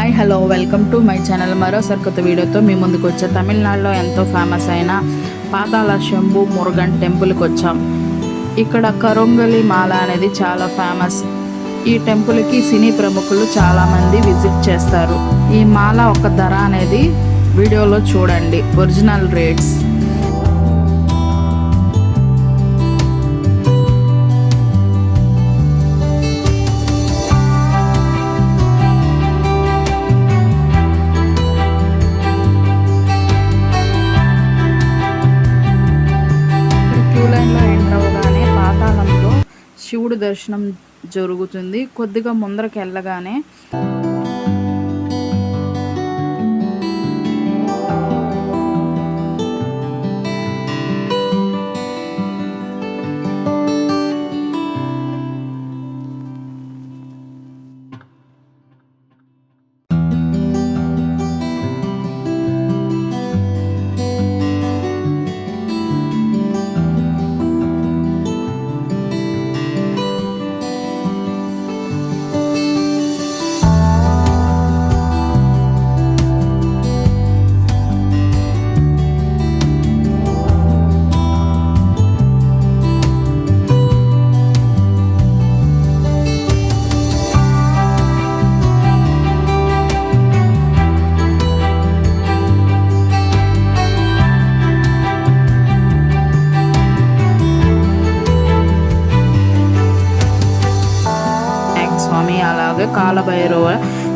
Hi hello welcome to my channel. మరోసారి కొత్త వీడియోతో మీ ముందుకు వచ్చా. తమిళనాడులో ఎంతో ఫేమస్ అయిన పాతాళ శంభు మురుగన్ టెంపుల్కి వచ్చాం. ఇక్కడ కరుంగలి మాల అనేది చాలా ఫేమస్. ఈ టెంపుల్కి సినీ ప్రముఖులు చాలామంది విజిట్ చేస్తారు. ఈ మాల ఒక ధర అనేది వీడియోలో చూడండి. Original rates. లైన్లో ఎంటర్ అవగానే పాతాళంలో శివుడి దర్శనం జరుగుతుంది. కొద్దిగా ముందరకు వెళ్ళగానే స్వామి అలాగే కాలభైరవ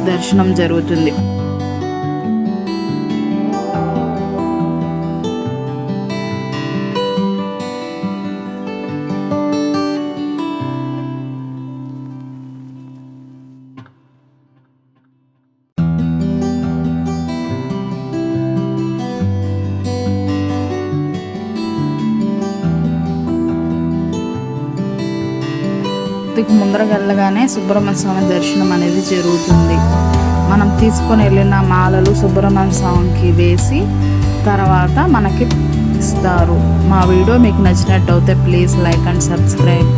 దర్శనం జరుగుతుంది. ముందరకు వెళ్ళగానే సుబ్రహ్మణ్య స్వామి దర్శనం అనేది జరుగుతుంది. మనం తీసుకొని వెళ్ళిన మాలలు సుబ్రహ్మణ్య స్వామికి వేసి తర్వాత మనకి ఇస్తారు. మా వీడియో మీకు నచ్చినట్టు అయితే ప్లీజ్ లైక్ అండ్ సబ్స్క్రైబ్.